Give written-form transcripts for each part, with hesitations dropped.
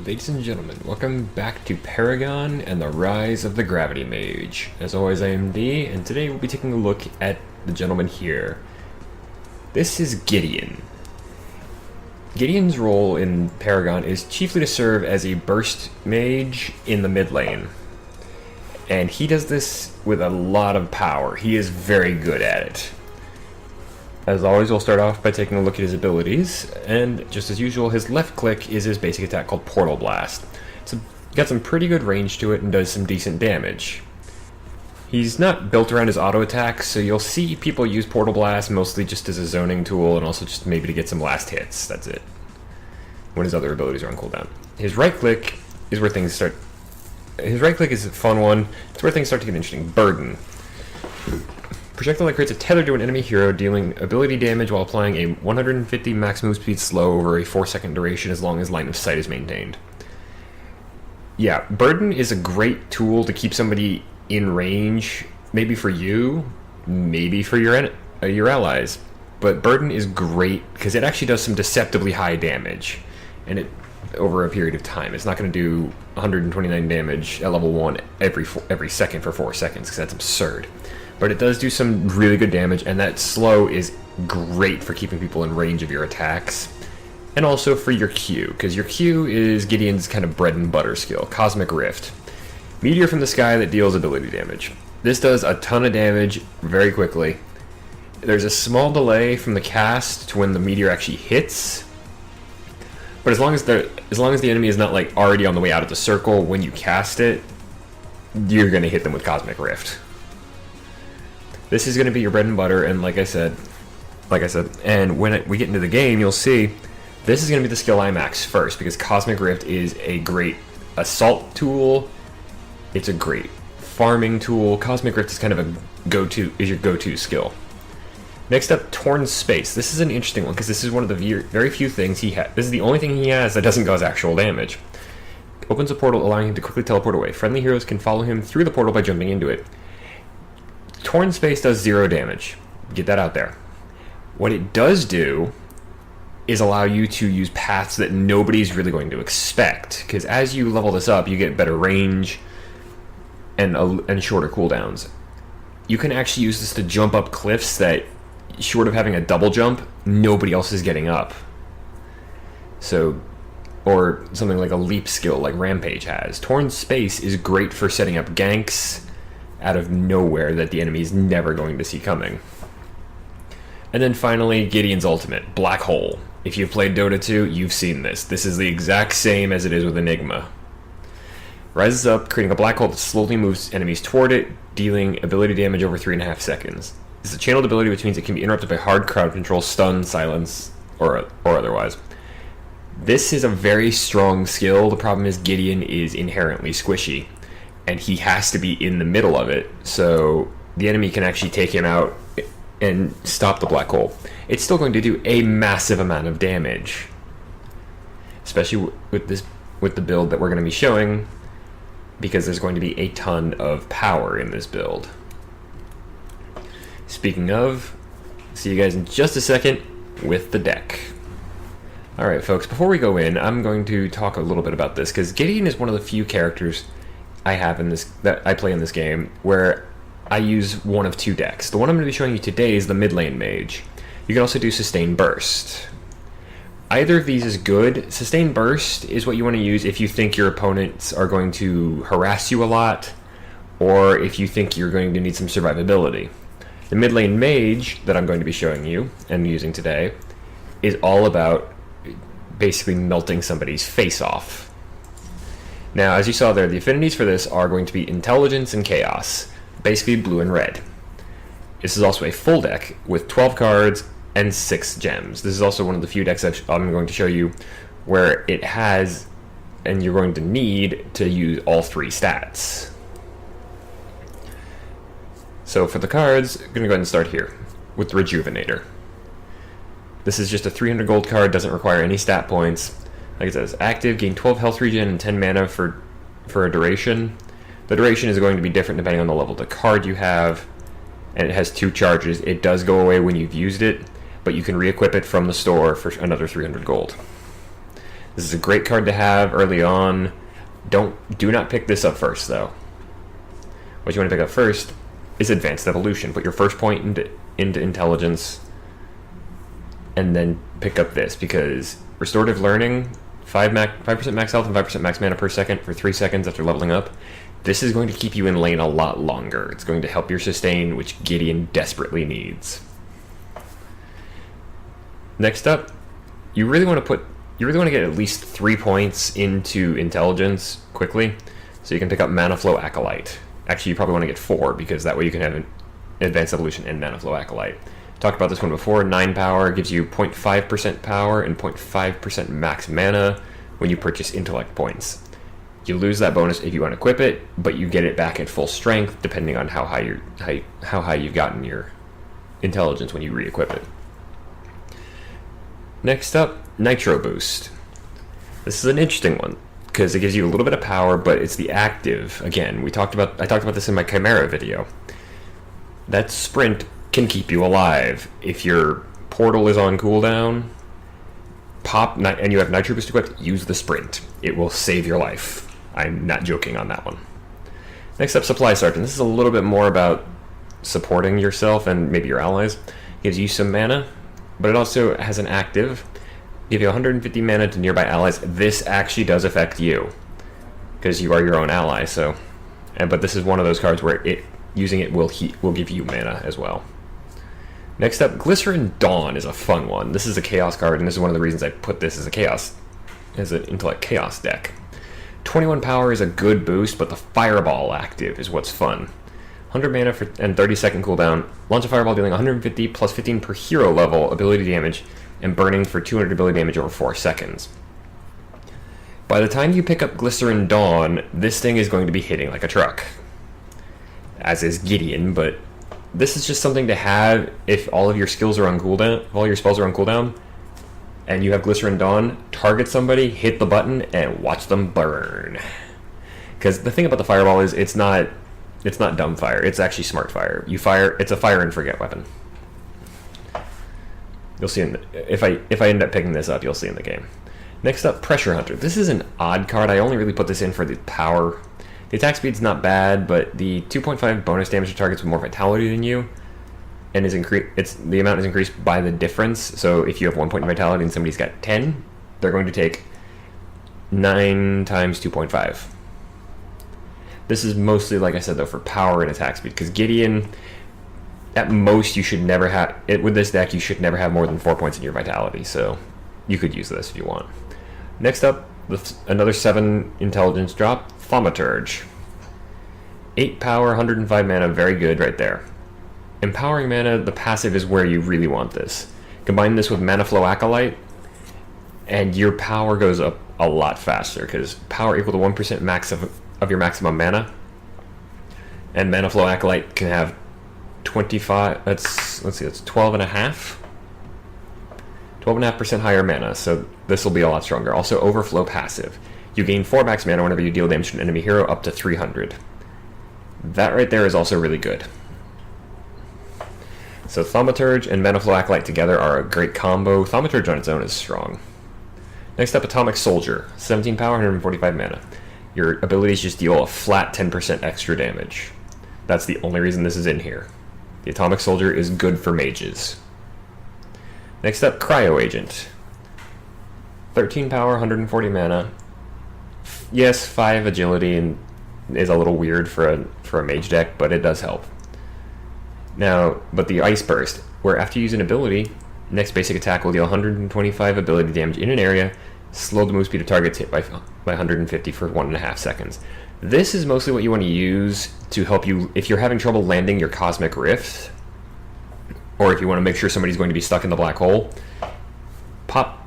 ladies and gentlemen, welcome back to Paragon and the Rise of the Gravity Mage. As always, I am D, and today we'll be taking a look at the gentleman here. This is Gideon. Gideon's role in Paragon is chiefly to serve as a burst mage in the mid lane. And he does this with a lot of power. He is very good at it. As always, we'll start off by taking a look at his abilities, and just as usual, his left click is his basic attack called Portal Blast. It's got some pretty good range to it and does some decent damage. He's not built around his auto attacks, so you'll see people use Portal Blast mostly just as a zoning tool and also just maybe to get some last hits. That's it. When his other abilities are on cooldown. His right click is where things start. His right click is a fun one. It's where things start to get interesting. Burden. Projectile that creates a tether to an enemy hero, dealing ability damage while applying a 150 max move speed slow over a 4-second duration as long as line of sight is maintained. Yeah, Burden is a great tool to keep somebody in range, maybe for you, maybe for your allies. But Burden is great because it actually does some deceptively high damage, and it over a period of time. It's not going to do 129 damage at level 1 every second for 4 seconds, because that's absurd. But it does do some really good damage, and that slow is great for keeping people in range of your attacks. And also for your Q, because your Q is Gideon's kind of bread and butter skill, Cosmic Rift. Meteor from the sky that deals ability damage. This does a ton of damage very quickly. There's a small delay from the cast to when the meteor actually hits. But as long as the enemy is not like already on the way out of the circle when you cast it, you're going to hit them with Cosmic Rift. This is going to be your bread and butter, and like I said, and when we get into the game, you'll see this is going to be the skill I max first, because Cosmic Rift is a great assault tool. It's a great farming tool. Cosmic Rift is kind of your go-to skill. Next up, Torn Space. This is an interesting one, because this is one of the very few things he has. This is the only thing he has that doesn't cause actual damage. Opens a portal, allowing him to quickly teleport away. Friendly heroes can follow him through the portal by jumping into it. Torn Space does 0 damage. Get that out there. What it does do is allow you to use paths that nobody's really going to expect, because as you level this up, you get better range and shorter cooldowns. You can actually use this to jump up cliffs that, short of having a double jump, nobody else is getting up. So, or something like a leap skill like Rampage has. Torn Space is great for setting up ganks out of nowhere that the enemy is never going to see coming. And then finally, Gideon's ultimate, Black Hole. If you've played Dota 2, you've seen this. This is the exact same as it is with Enigma. Rises up, creating a black hole that slowly moves enemies toward it, dealing ability damage over 3.5 seconds. This is a channeled ability, which means it can be interrupted by hard crowd control, stun, silence, or otherwise. This is a very strong skill. The problem is Gideon is inherently squishy, and he has to be in the middle of it, so the enemy can actually take him out and stop the black hole. It's still going to do a massive amount of damage, especially with the build that we're going to be showing, because there's going to be a ton of power in this build. Speaking of, see you guys in just a second with the deck. Alright folks, before we go in, I'm going to talk a little bit about this, because Gideon is one of the few characters that I play in this game where I use one of 2 decks. The one I'm going to be showing you today is the mid lane mage. You can also do Sustained Burst. Either of these is good. Sustained Burst is what you want to use if you think your opponents are going to harass you a lot, or if you think you're going to need some survivability. The mid lane mage that I'm going to be showing you and using today is all about basically melting somebody's face off. Now, as you saw there, the affinities for this are going to be Intelligence and Chaos, basically blue and red. This is also a full deck with 12 cards and 6 gems. This is also one of the few decks I'm going to show you where it has, and you're going to need to use all 3 stats. So for the cards, I'm going to go ahead and start here with the Rejuvenator. This is just a 300 gold card, doesn't require any stat points. Like it says, active, gain 12 health regen and 10 mana for a duration. The duration is going to be different depending on the level of the card you have, and it has 2 charges. It does go away when you've used it, but you can re-equip it from the store for another 300 gold. This is a great card to have early on. Do not pick this up first, though. What you want to pick up first is Advanced Evolution. Put your first point into Intelligence, and then pick up this, because Restorative Learning, 5% max health and 5% max mana per second for 3 seconds after leveling up. This is going to keep you in lane a lot longer. It's going to help your sustain, which Gideon desperately needs. Next up, you really want to get at least 3 points into Intelligence quickly, so you can pick up Mana Flow Acolyte. Actually, you probably want to get 4, because that way you can have an Advanced Evolution and Mana Flow Acolyte. Talked about this one before. 9 power gives you 0.5% power and 0.5% max mana when you purchase intellect points. You lose that bonus if you unequip it, but you get it back at full strength depending on how high you've gotten your intelligence when you re-equip it. Next up, Nitro Boost. This is an interesting one because it gives you a little bit of power, but it's the active. Again, I talked about this in my Chimera video. That sprint can keep you alive. If your portal is on cooldown, and you have Nitro Boost equipped, use the sprint. It will save your life. I'm not joking on that one. Next up, Supply Sergeant. This is a little bit more about supporting yourself and maybe your allies. Gives you some mana, but it also has an active. Give you 150 mana to nearby allies. This actually does affect you, because you are your own ally. But this is one of those cards where using it will give you mana as well. Next up, Glycerin Dawn is a fun one. This is a Chaos card, and this is one of the reasons I put this as an Intellect Chaos deck. 21 power is a good boost, but the Fireball active is what's fun. 100 mana and 30-second cooldown. Launch a Fireball dealing 150 plus 15 per hero level ability damage, and burning for 200 ability damage over 4 seconds. By the time you pick up Glycerin Dawn, this thing is going to be hitting like a truck. As is Gideon, but this is just something to have if all of your skills are on cooldown, if all your spells are on cooldown, and you have Glycerin Dawn, target somebody, hit the button, and watch them burn. Because the thing about the Fireball is it's not dumb fire, it's actually smart fire. It's a fire and forget weapon. You'll see if I end up picking this up, you'll see in the game. Next up, Pressure Hunter. This is an odd card. I only really put this in for the power. The attack speed's not bad, but the 2.5 bonus damage to targets with more vitality than you, and the amount is increased by the difference. So if you have 1 point in vitality and somebody's got 10, they're going to take 9 times 2.5. This is mostly, like I said, though, for power and attack speed, because Gideon, at most, you should never have it with this deck. You should never have more than 4 points in your vitality, so you could use this if you want. Next up, another 7 intelligence drop, Thaumaturge. 8 power, 105 mana, very good right there. Empowering mana, the passive is where you really want this. Combine this with Mana Flow Acolyte, and your power goes up a lot faster, because power equal to 1% max of your maximum mana, and Mana Flow Acolyte can have 25, that's 12.5% higher mana, so this will be a lot stronger. Also, Overflow passive. You gain 4 max mana whenever you deal damage to an enemy hero up to 300. That right there is also really good. So Thaumaturge and Mana Flow Acolyte together are a great combo. Thaumaturge on its own is strong. Next up, Atomic Soldier. 17 power, 145 mana. Your abilities just deal a flat 10% extra damage. That's the only reason this is in here. The Atomic Soldier is good for mages. Next up, Cryo Agent. 13 power, 140 mana. Yes, 5 agility and is a little weird for a mage deck, but it does help. Now, but the Ice Burst, where after you use an ability, next basic attack will deal 125 ability damage in an area, slow the move speed of targets hit by 150 for 1.5 seconds. This is mostly what you want to use to help you if you're having trouble landing your Cosmic Rift, or if you want to make sure somebody's going to be stuck in the black hole.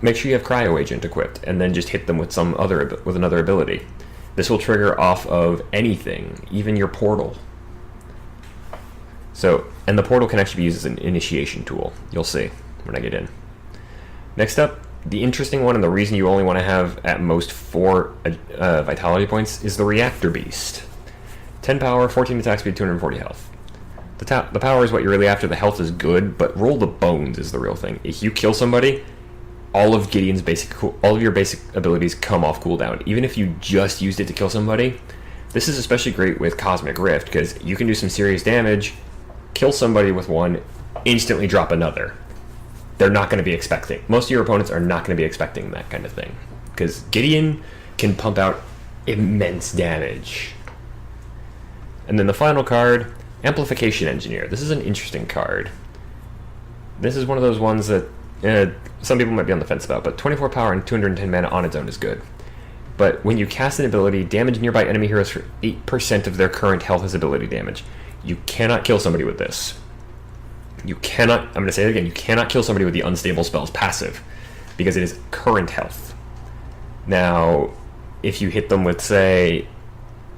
Make sure you have Cryo Agent equipped, and then just hit them with another ability. This will trigger off of anything, even your portal. And the portal can actually be used as an initiation tool. You'll see when I get in. Next up, the interesting one, and the reason you only want to have at most 4 vitality points, is the Reactor Beast. 10 power, 14 attack speed, 240 health. The power is what you're really after. The health is good, but roll the bones is the real thing. If you kill somebody, all of your basic abilities come off cooldown. Even if you just used it to kill somebody, this is especially great with Cosmic Rift, because you can do some serious damage, kill somebody with one, instantly drop another. They're not going to be expecting. Most of your opponents are not going to be expecting that kind of thing, because Gideon can pump out immense damage. And then the final card, Amplification Engineer. This is an interesting card. This is one of those ones that some people might be on the fence about, but 24 power and 210 mana on its own is good. But when you cast an ability, damage nearby enemy heroes for 8% of their current health as ability damage. You cannot kill somebody with this. You cannot, I'm going to say it again, you cannot kill somebody with the Unstable Spells passive, because it is current health. Now, if you hit them with, say,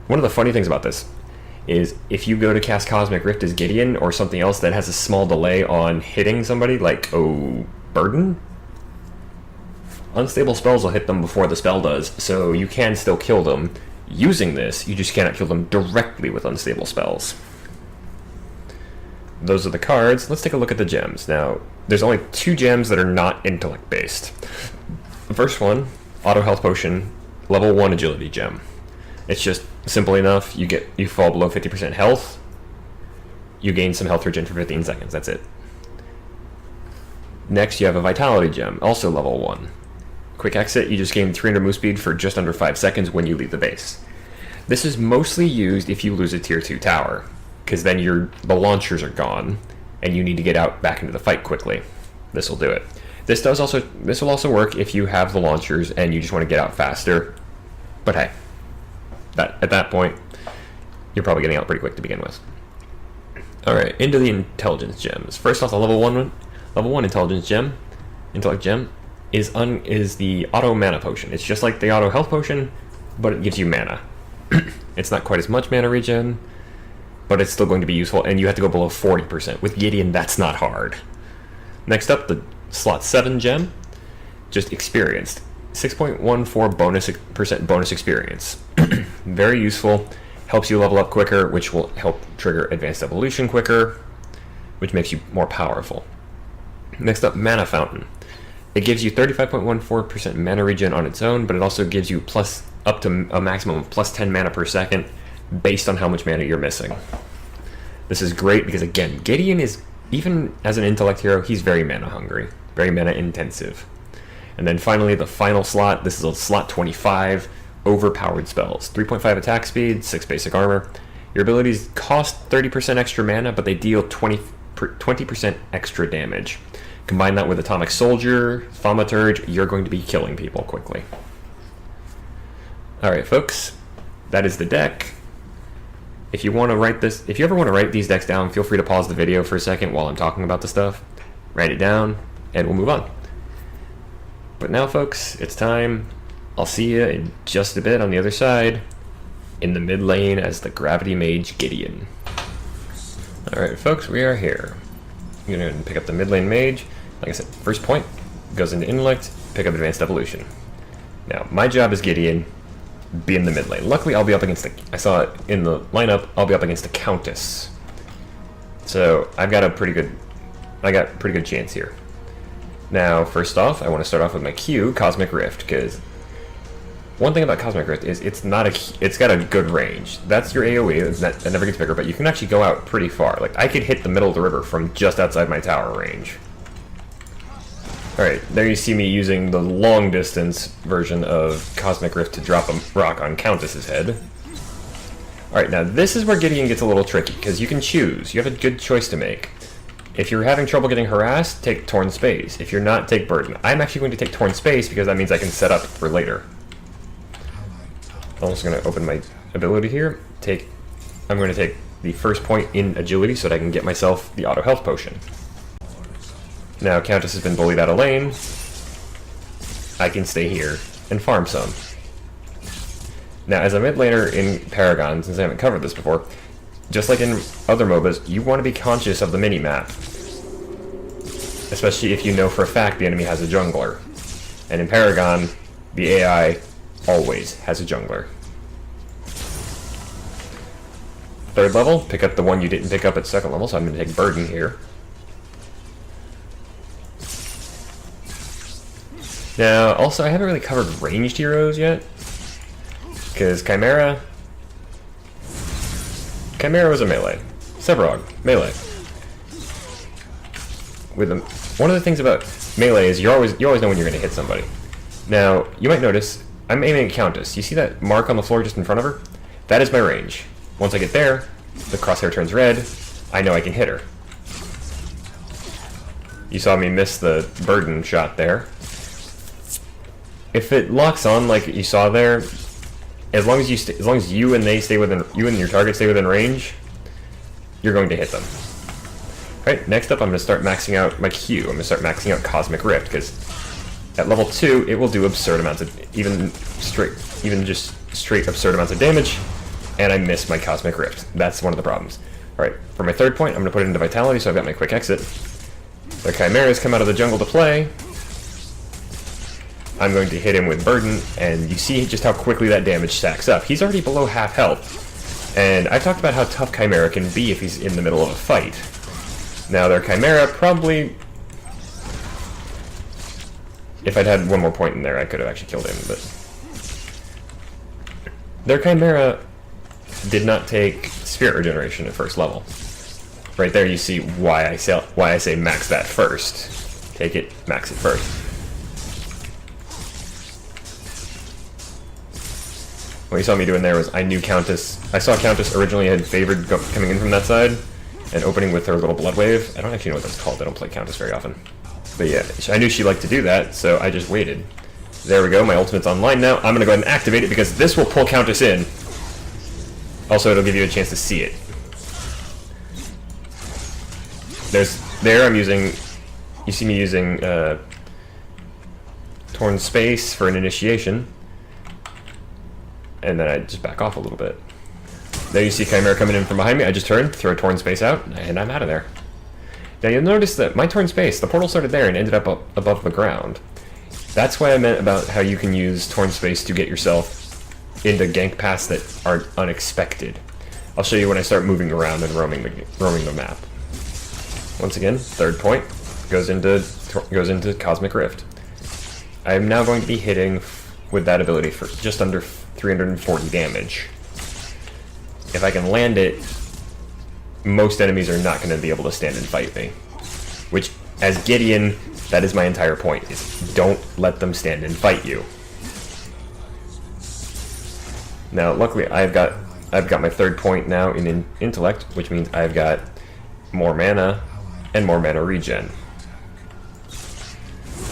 one of the funny things about this is if you go to cast Cosmic Rift as Gideon or something else that has a small delay on hitting somebody, like, Burden? Unstable spells will hit them before the spell does, so you can still kill them using this, you just cannot kill them directly with unstable spells. Those are the cards. Let's take a look at the gems. Now, there's only 2 gems that are not intellect-based. The first one, Auto Health Potion, level 1 Agility Gem. It's just simple enough, you fall below 50% health, you gain some health regen for 15 seconds, that's it. Next, you have a Vitality Gem, also level 1. Quick exit, you just gain 300 move speed for just under 5 seconds when you leave the base. This is mostly used if you lose a tier 2 tower, because then the launchers are gone, and you need to get out back into the fight quickly. This will do it. This will also work if you have the launchers and you just want to get out faster. But hey, at that point, you're probably getting out pretty quick to begin with. Alright, into the intelligence gems. First off, the level 1 intelligence gem, intellect gem, is the auto mana potion. It's just like the auto health potion, but it gives you mana. It's not quite as much mana regen, but it's still going to be useful, and you have to go below 40%. With Gideon, that's not hard. Next up, the slot 7 gem, just experienced. 6.14% bonus experience. Very useful, helps you level up quicker, which will help trigger advanced evolution quicker, which makes you more powerful. Next up, Mana Fountain. It gives you 35.14% mana regen on its own, but it also gives you up to a maximum of plus 10 mana per second based on how much mana you're missing. This is great because, again, Gideon is, even as an intellect hero, he's very mana hungry, very mana intensive. And then finally, the final slot, this is a slot 25, overpowered spells. 3.5 attack speed, 6 basic armor. Your abilities cost 30% extra mana, but they deal 20% extra damage. Combine that with Atomic Soldier, Thaumaturge, you're going to be killing people quickly. Alright folks, that is the deck. If you ever want to write these decks down, feel free to pause the video for a second while I'm talking about the stuff. Write it down, and we'll move on. But now folks, it's time. I'll see you in just a bit on the other side, in the mid lane as the Gravity Mage Gideon. Alright folks, we are here. I'm going to pick up the mid lane mage. Like I said, first point goes into intellect, pick up advanced evolution. Now, my job as Gideon, be in the mid lane. Luckily, I'll be up against I saw it in the lineup, I'll be up against the Countess. So, I got a pretty good chance here. Now, first off, I want to start off with my Q, Cosmic Rift, because one thing about Cosmic Rift is it's got a good range. That's your AoE, that never gets bigger, but you can actually go out pretty far. Like, I could hit the middle of the river from just outside my tower range. Alright, there you see me using the long distance version of Cosmic Rift to drop a rock on Countess's head. Alright, now this is where Gideon gets a little tricky, because you can choose. You have a good choice to make. If you're having trouble getting harassed, take Torn Space. If you're not, take Burden. I'm actually going to take Torn Space because that means I can set up for later. I'm also going to open my ability here. I'm going to take the first point in agility so that I can get myself the auto health potion. Now Countess has been bullied out of lane. I can stay here and farm some. Now as a mid laner in Paragon, since I haven't covered this before, just like in other MOBAs, you want to be conscious of the mini-map. Especially if you know for a fact the enemy has a jungler. And in Paragon, the AI always has a jungler. Third level, pick up the one you didn't pick up at second level, so I'm going to take Burden here. Now, also, I haven't really covered ranged heroes yet, because Chimera was a melee. Sevarog, melee. One of the things about melee is you always know when you're going to hit somebody. Now, you might notice, I'm aiming at Countess. You see that mark on the floor just in front of her? That is my range. Once I get there, the crosshair turns red, I know I can hit her. You saw me miss the burden shot there. If it locks on like you saw there, as long as you and your target stay within range, you're going to hit them. Alright, next up I'm going to start maxing out my Q. I'm going to start maxing out Cosmic Rift, because at level 2 it will do absurd amounts of, even just straight absurd amounts of damage, and I miss my Cosmic Rift. That's one of the problems. Alright, for my third point I'm going to put it into Vitality, so I've got my quick exit. The Chimeras come out of the jungle to play. I'm going to hit him with Burden, and you see just how quickly that damage stacks up. He's already below half health, and I talked about how tough Chimera can be if he's in the middle of a fight. Now, their Chimera probably... If I'd had one more point in there, I could have actually killed him, but... Their Chimera did not take Spirit Regeneration at first level. Right there you see why I say max that first. Take it, max it first. What you saw me doing there was I saw Countess originally had favored coming in from that side and opening with her little blood wave. I don't actually know what that's called. I don't play Countess very often. But yeah, I knew she liked to do that, so I just waited. There we go, my ultimate's online now. I'm going to go ahead and activate it because this will pull Countess in. Also, it'll give you a chance to see it. You see me using Torn Space for an initiation. And then I just back off a little bit. There you see Chimera coming in from behind me. I just turned, throw Torn Space out, and I'm out of there. Now you'll notice that my Torn Space, the portal started there and ended up above the ground. That's what I meant about how you can use Torn Space to get yourself into gank paths that are unexpected. I'll show you when I start moving around and roaming the map. Once again, third point goes into Cosmic Rift. I am now going to be hitting with that ability for just under 340 damage. If I can land it, most enemies are not going to be able to stand and fight me. Which, as Gideon, that is my entire point, is don't let them stand and fight you. Now, luckily, I've got my third point now in Intellect, which means I've got more mana and more mana regen.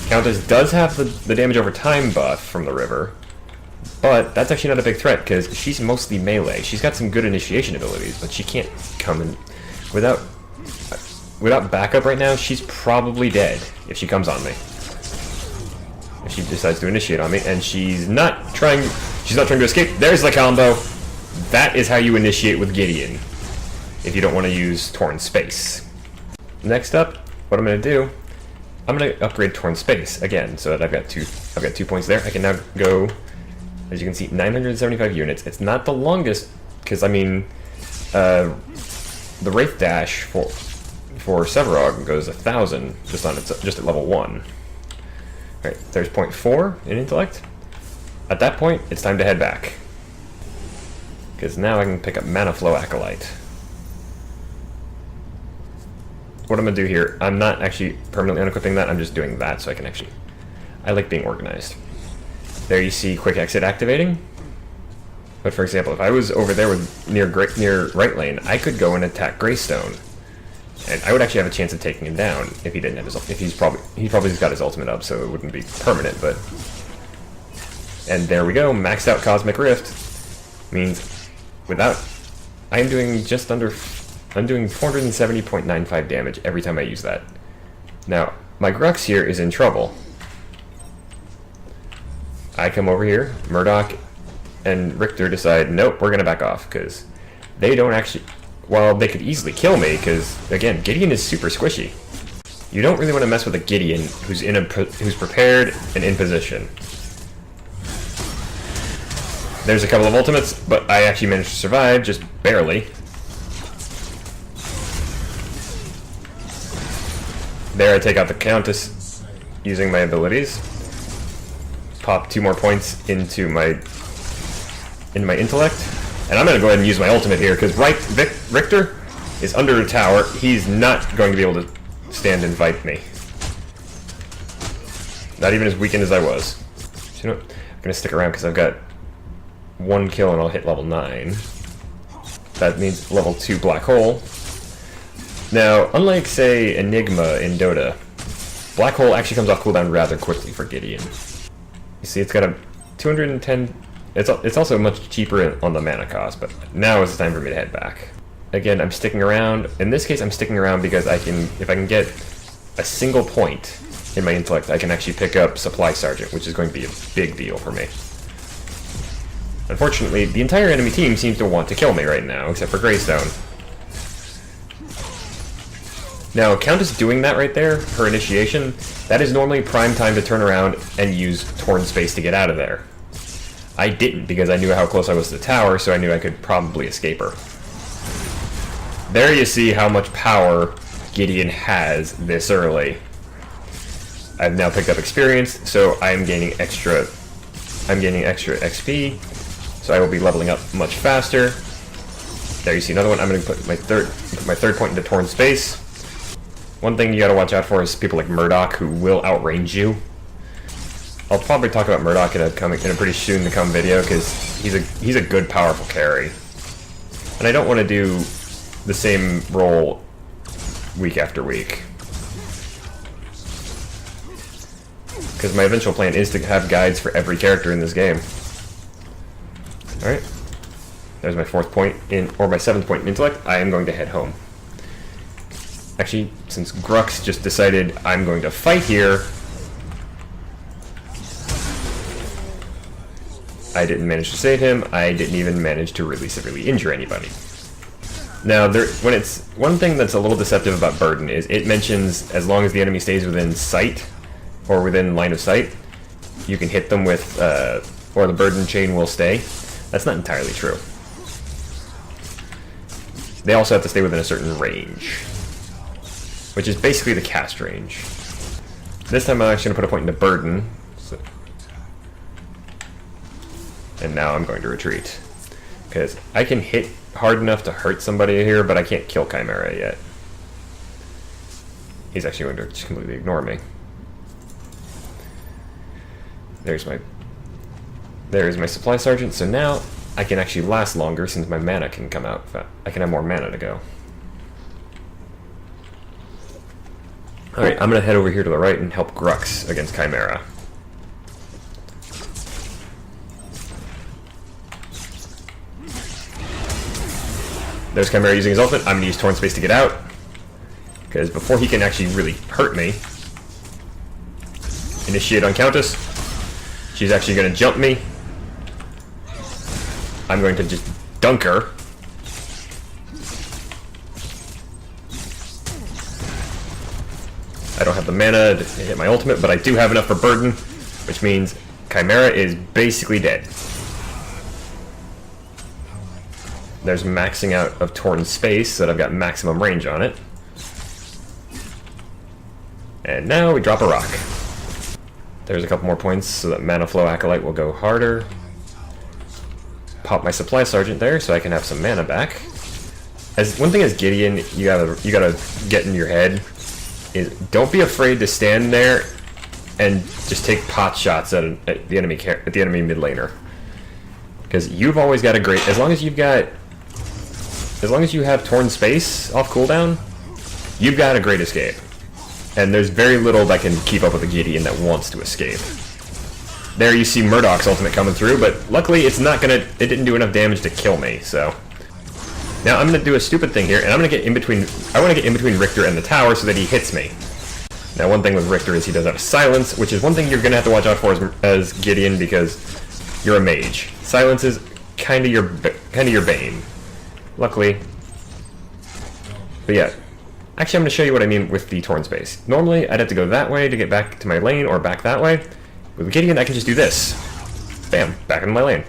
Countess does have the damage over time buff from the river, but that's actually not a big threat because she's mostly melee. She's got some good initiation abilities, but she can't come in without backup right now. She's probably dead if she comes on me. If she decides to initiate on me, and she's not trying to escape. There's the combo. That is how you initiate with Gideon if you don't want to use Torn Space. Next up, what I'm going to do, I'm going to upgrade Torn Space again, so that I've got two points there. I can now go, as you can see, 975 units. It's not the longest, because I mean, the Wraith Dash for Sevarog goes 1,000 just at level 1. Alright, there's point 4 in Intellect. At that point, it's time to head back, because now I can pick up Mana Flow Acolyte. What I'm going to do here, I'm not actually permanently unequipping that, I'm just doing that so I can actually... I like being organized. There you see Quick Exit activating. But for example, if I was over there near right lane, I could go and attack Greystone. And I would actually have a chance of taking him down if he didn't have his... He probably got his ultimate up, so it wouldn't be permanent, but... And there we go, maxed out Cosmic Rift. Means, without... I'm doing 470.95 damage every time I use that. Now, my Grux here is in trouble. I come over here, Murdoch and Richter decide, nope, we're going to back off, because they don't actually... Well, they could easily kill me, because, again, Gideon is super squishy. You don't really want to mess with a Gideon who's prepared and in position. There's a couple of ultimates, but I actually managed to survive, just barely. There I take out the Countess using my abilities. pop 2 more points into my intellect. And I'm going to go ahead and use my ultimate here, because Richter is under the tower. He's not going to be able to stand and fight me. Not even as weakened as I was. So, you know what? I'm going to stick around because I've got 1 kill and I'll hit level 9. That means level 2 black hole. Now, unlike, say, Enigma in Dota, black hole actually comes off cooldown rather quickly for Gideon. You see, it's got a 210... It's also much cheaper on the mana cost, but now is the time for me to head back. Again, I'm sticking around. In this case, I'm sticking around because if I can get a single point in my intellect, I can actually pick up Supply Sergeant, which is going to be a big deal for me. Unfortunately, the entire enemy team seems to want to kill me right now, except for Greystone. Now, Countess doing that right there, her initiation, that is normally prime time to turn around and use Torn Space to get out of there. I didn't, because I knew how close I was to the tower, so I knew I could probably escape her. There you see how much power Gideon has this early. I've now picked up experience, so I'm gaining extra XP, so I will be leveling up much faster. There you see another one. I'm going to put my third point into Torn Space. One thing you gotta watch out for is people like Murdoch, who will outrange you. I'll probably talk about Murdoch in a pretty soon to come video, because he's a good, powerful carry. And I don't want to do the same role week after week, because my eventual plan is to have guides for every character in this game. Alright. There's my 4th point or my 7th point in intellect. I am going to head home. Actually, since Grux just decided I'm going to fight here, I didn't manage to save him. I didn't even manage to really severely injure anybody. Now, one thing that's a little deceptive about Burden is it mentions as long as the enemy stays within sight, or within line of sight, you can hit them with, or the Burden chain will stay. That's not entirely true. They also have to stay within a certain range, which is basically the cast range. This time I'm actually going to put a point into Burden. And now I'm going to retreat, because I can hit hard enough to hurt somebody here, but I can't kill Chimera yet. He's actually going to just completely ignore me. There's my Supply Sergeant, so now I can actually last longer since my mana can come out. I can have more mana to go. Alright, I'm going to head over here to the right and help Grux against Chimera. There's Chimera using his ultimate. I'm going to use Torn Space to get out, because before he can actually really hurt me, initiate on Countess. She's actually going to jump me. I'm going to just dunk her. I don't have the mana to hit my ultimate, but I do have enough for Burden, which means Chimera is basically dead. There's maxing out of Torn Space, so that I've got maximum range on it. And now we drop a rock. There's a couple more points so that Mana Flow Acolyte will go harder. Pop my Supply Sergeant there so I can have some mana back. One thing as Gideon, you gotta get in your head is don't be afraid to stand there and just take pot shots at the enemy mid laner, because you've always got a great, as long as you have Torn Space off cooldown, you've got a great escape. And there's very little that can keep up with a Gideon that wants to escape. There you see Murdoch's ultimate coming through, but luckily it didn't do enough damage to kill me, so. Now I'm gonna do a stupid thing here, and I'm gonna get in between, I wanna get in between Richter and the tower so that he hits me. Now one thing with Richter is he does have silence, which is one thing you're gonna have to watch out for as Gideon, because you're a mage. Silence is kinda your bane. Luckily. But yeah. Actually, I'm going to show you what I mean with the Torn Space. Normally, I'd have to go that way to get back to my lane, or back that way. With Gideon, I can just do this. Bam, back in my lane.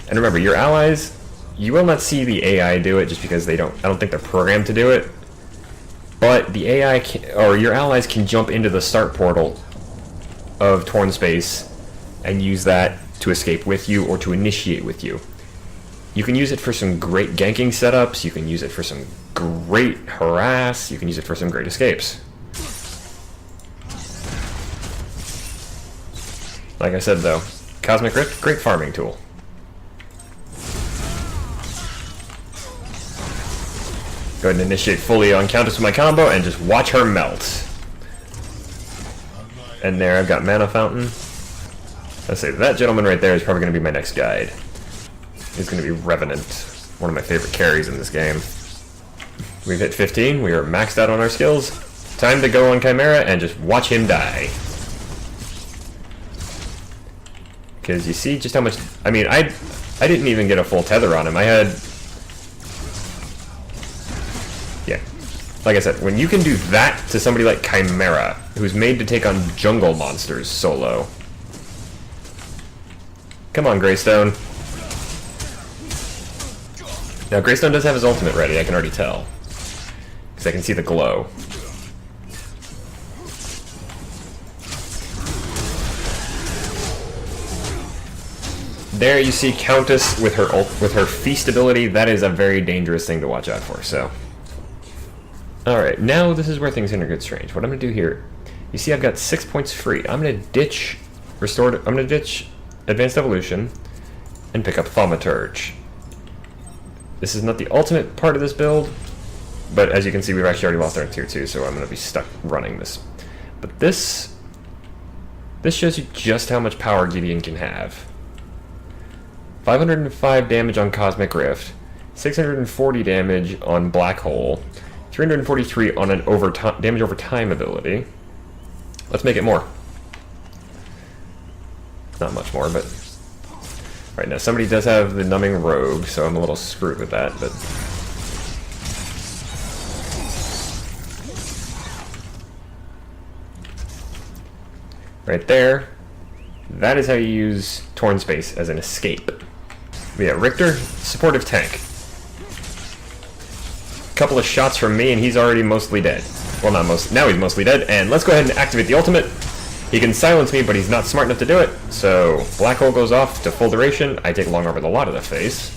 And remember, your allies, you will not see the AI do it just because I don't think they're programmed to do it. But the AI, or your allies can jump into the start portal of Torn Space and use that to escape with you or to initiate with you. You can use it for some great ganking setups, you can use it for some great harass, you can use it for some great escapes. Like I said though, Cosmic Rift, great farming tool. Go ahead and initiate fully on Countess with my combo and just watch her melt. And there, I've got Mana Fountain. Let's say that gentleman right there is probably going to be my next guide. He's going to be Revenant, one of my favorite carries in this game. We've hit 15, we are maxed out on our skills. Time to go on Chimera and just watch him die. Because you see just how much... I mean, I didn't even get a full tether on him. I had... Yeah. Like I said, when you can do that to somebody like Chimera, who's made to take on jungle monsters solo. Come on, Greystone. Now, Greystone does have his ultimate ready, I can already tell. Because I can see the glow. There you see Countess with her feast ability. That is a very dangerous thing to watch out for, so... Alright, now this is where things are going to get strange. What I'm going to do here... You see I've got 6 points free. I'm going to ditch... I'm going to ditch Advanced Evolution and pick up Thaumaturge. This is not the ultimate part of this build, but as you can see we've actually already lost our tier 2, so I'm going to be stuck running this. But this shows you just how much power Gideon can have. 505 damage on Cosmic Rift, 640 damage on Black Hole, 343 on an damage over time ability. Let's make it more. Not much more, but... Right now, somebody does have the Numbing Rogue, so I'm a little screwed with that, but... Right there, that is how you use Torn Space as an escape. But yeah, Richter, supportive tank. Couple of shots from me and he's already mostly dead. Well, not most. Now he's mostly dead, and let's go ahead and activate the ultimate. He can silence me, but he's not smart enough to do it. So Black Hole goes off to full duration. I take Long Arm with a lot of the face.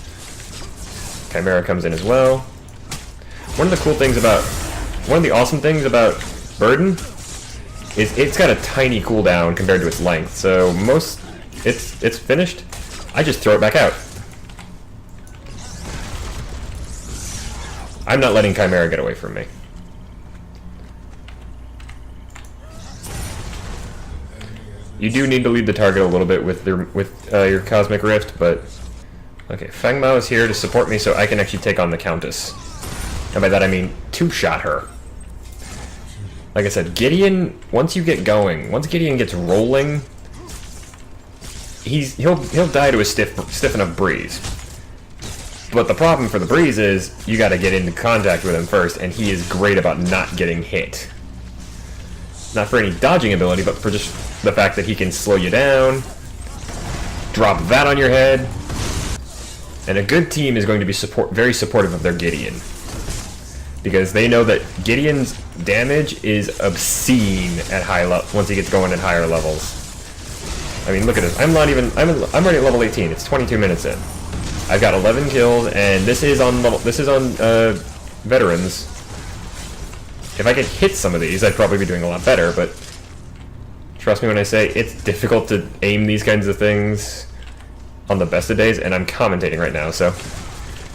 Chimera comes in as well. One of the awesome things about Burden is it's got a tiny cooldown compared to its length. So it's finished. I just throw it back out. I'm not letting Chimera get away from me. You do need to lead the target a little bit with your Cosmic Rift, but... Okay, Feng Mao is here to support me so I can actually take on the Countess. And by that I mean two-shot her. Like I said, Gideon, once you get going, once Gideon gets rolling, he'll die to a stiff enough breeze. But the problem for the breeze is, you gotta get into contact with him first, and he is great about not getting hit. Not for any dodging ability, but for just the fact that he can slow you down, drop that on your head, and a good team is going to be very supportive of their Gideon. Because they know that Gideon's damage is obscene at once he gets going at higher levels. I mean, look at this. I'm already at level 18. It's 22 minutes in. I've got 11 kills, and this is on veterans. If I could hit some of these, I'd probably be doing a lot better, but trust me when I say it's difficult to aim these kinds of things on the best of days, and I'm commentating right now, so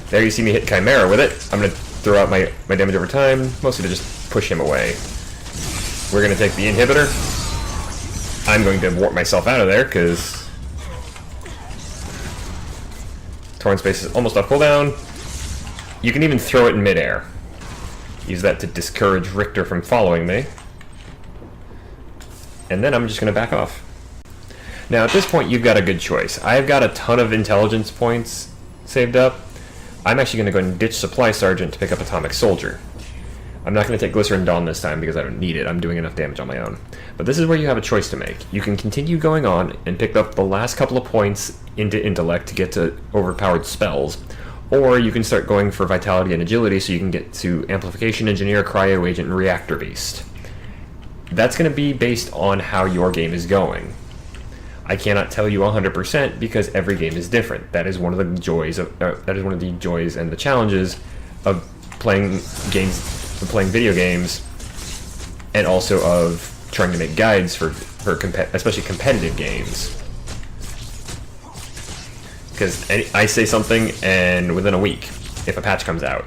there you see me hit Chimera with it. I'm going to throw out my damage over time, mostly to just push him away. We're going to take the inhibitor. I'm going to warp myself out of there, because Torn Space is almost off cooldown. You can even throw it in midair. Use that to discourage Richter from following me. And then I'm just going to back off. Now at this point you've got a good choice. I've got a ton of intelligence points saved up. I'm actually going to go ahead and ditch Supply Sergeant to pick up Atomic Soldier. I'm not going to take Glycerin Dawn this time because I don't need it. I'm doing enough damage on my own. But this is where you have a choice to make. You can continue going on and pick up the last couple of points into Intellect to get to overpowered spells. Or you can start going for Vitality and Agility so you can get to Amplification Engineer, Cryo Agent, and Reactor Beast. That's going to be based on how your game is going. I cannot tell you 100% because every game is different. That is one of the joys of and the challenges of playing video games, and also of trying to make guides for especially competitive games. Because I say something, and within a week, if a patch comes out,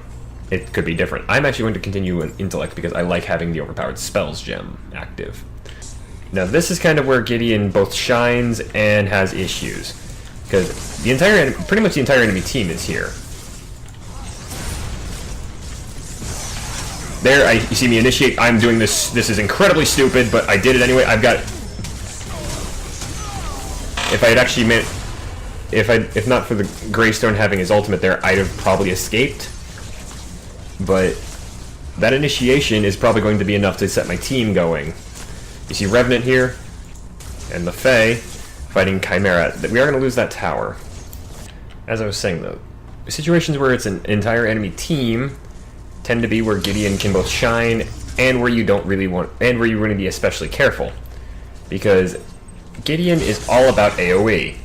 it could be different. I'm actually going to continue in Intellect because I like having the overpowered spells gem active. Now this is kind of where Gideon both shines and has issues, because pretty much the entire enemy team is here. There, you see me initiate. I'm doing this. This is incredibly stupid, but I did it anyway. I've got. If I had actually meant, if not for the Greystone having his ultimate there, I'd have probably escaped. But that initiation is probably going to be enough to set my team going. You see Revenant here, and the Fae fighting Chimera. We are going to lose that tower. As I was saying, though, situations where it's an entire enemy team tend to be where Gideon can both shine and where you don't really want, and where you want to be especially careful, because Gideon is all about AoE.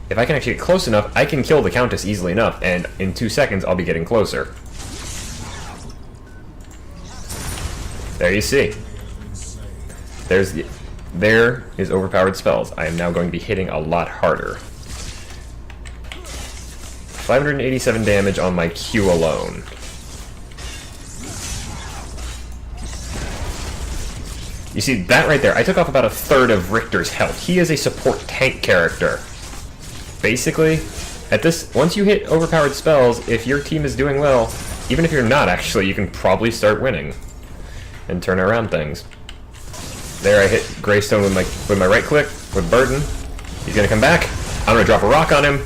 If I can actually get close enough, I can kill the Countess easily enough, and in 2 seconds I'll be getting closer. There you see. There is overpowered spells. I am now going to be hitting a lot harder. 587 damage on my Q alone. You see that right there? I took off about a third of Richter's health. He is a support tank character. Basically, once you hit overpowered spells, if your team is doing well, even if you're not actually, you can probably start winning and turn around things. There, I hit Greystone with my right click with Burden. He's gonna come back. I'm gonna drop a rock on him.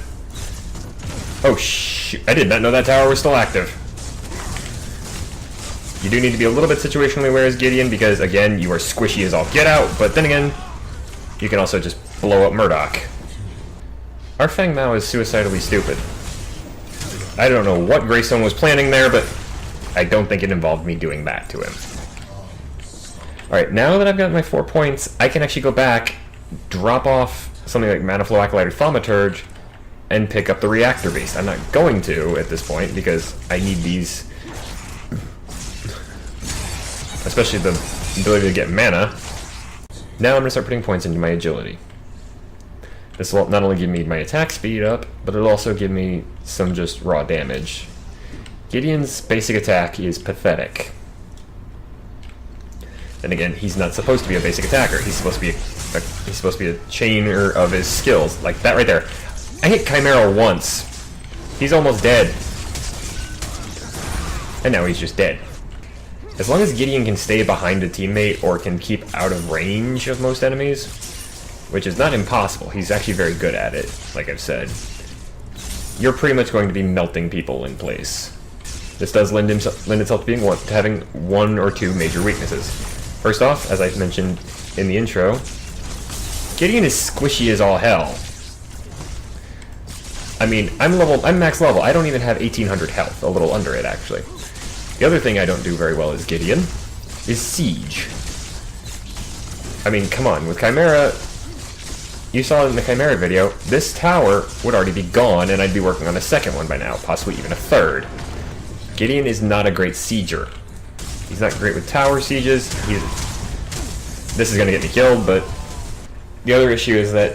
Oh shoot! I did not know that tower was still active. You do need to be a little bit situationally aware as Gideon, because again, you are squishy as all get out. But then again, you can also just blow up Murdoch. Our Feng Mao is suicidally stupid. I don't know what Greystone was planning there, but I don't think it involved me doing that to him. Alright, now that I've got my 4 points, I can actually go back, drop off something like Mana Flow Acolyte or Thaumaturge, and pick up the Reactor Beast. I'm not going to at this point, because I need these, especially the ability to get mana. Now I'm going to start putting points into my agility. This will not only give me my attack speed up, but it'll also give me some just raw damage. Gideon's basic attack is pathetic. Then again, he's not supposed to be a basic attacker. He's supposed to be a chainer of his skills, like that right there. I hit Chimera once. He's almost dead. And now he's just dead. As long as Gideon can stay behind a teammate or can keep out of range of most enemies, which is not impossible, he's actually very good at it, like I've said, you're pretty much going to be melting people in place. This does lend itself to having 1 or 2 major weaknesses. First off, as I mentioned in the intro, Gideon is squishy as all hell. I mean, I'm max level. I don't even have 1800 health, a little under it actually. The other thing I don't do very well as Gideon is siege. I mean, come on, with Chimera, you saw in the Chimera video, this tower would already be gone and I'd be working on a second one by now, possibly even a third. Gideon is not a great sieger. He's not great with tower sieges. This is going to get me killed, but the other issue is that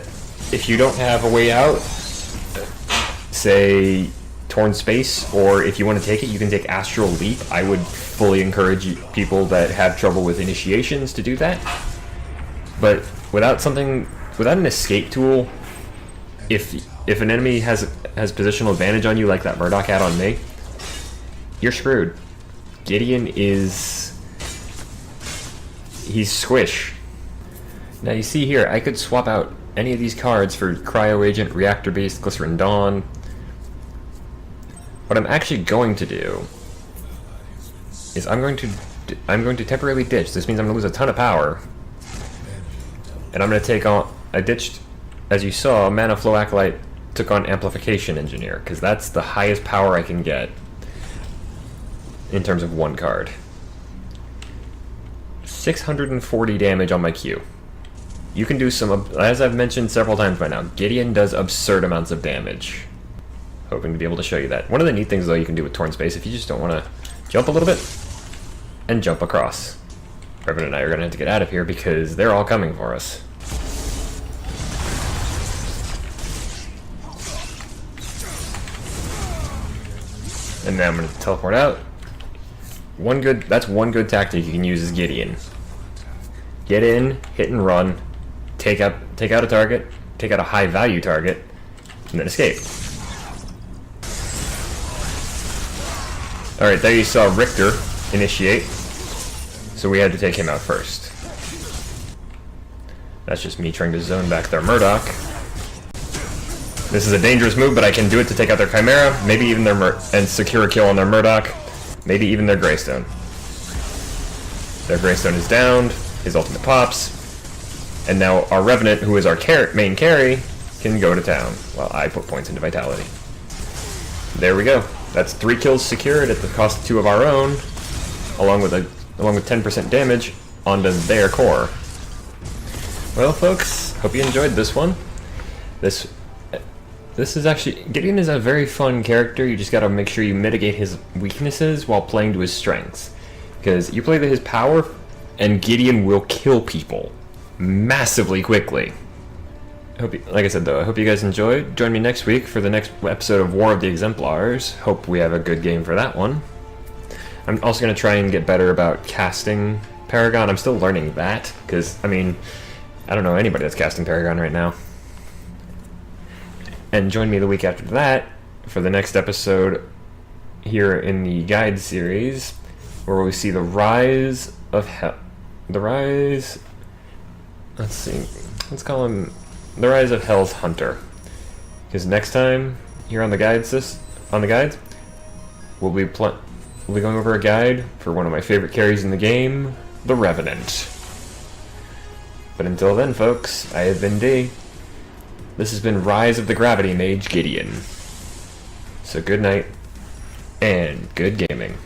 if you don't have a way out, say Torn Space, or if you want to take it, you can take Astral Leap. I would fully encourage people that have trouble with initiations to do that. But without an escape tool, if an enemy has positional advantage on you like that Murdoch had on me, you're screwed. Gideon he's squish. Now you see here, I could swap out any of these cards for Cryo Agent, Reactor Beast, Glycerin Dawn. What I'm actually going to do is I'm going to temporarily ditch. This means I'm going to lose a ton of power. And I'm going to take on, I ditched, as you saw, Mana Flow Acolyte took on Amplification Engineer, because that's the highest power I can get in terms of one card. 640 damage on my Q. you can do some, as I've mentioned several times by now, Gideon does absurd amounts of damage. Hoping to be able to show you that. One of the neat things, though, you can do with Torn Space, if you just don't want to jump a little bit, and jump across. Revan and I are going to have to get out of here because they're all coming for us. And now I'm going to teleport out. That's one good tactic you can use is Gideon. Get in, hit and run, take out a target, take out a high value target, and then escape. Alright, there you saw Richter initiate, so we had to take him out first. That's just me trying to zone back their Murdoch. This is a dangerous move, but I can do it to take out their Chimera, maybe even their and secure a kill on their Murdoch, maybe even their Greystone. Their Greystone is downed, his ultimate pops, and now our Revenant, who is our main carry, can go to town while I put points into Vitality. There we go. That's 3 kills secured at the cost of 2 of our own, along with 10% damage onto their core. Well, folks, hope you enjoyed this one. This is actually, Gideon is a very fun character. You just gotta make sure you mitigate his weaknesses while playing to his strengths, because you play to his power, and Gideon will kill people massively quickly. Like I said, though, I hope you guys enjoyed. Join me next week for the next episode of War of the Exemplars. Hope we have a good game for that one. I'm also going to try and get better about casting Paragon. I'm still learning that, because, I mean, I don't know anybody that's casting Paragon right now. And join me the week after that for the next episode here in the guide series, where we see the rise of Hell. Let's see, let's call him the Rise of Hell's Hunter. Because next time here on the guides, we'll be going over a guide for one of my favorite carries in the game, the Revenant. But until then, folks, I have been D. This has been Rise of the Gravity Mage, Gideon. So good night, and good gaming.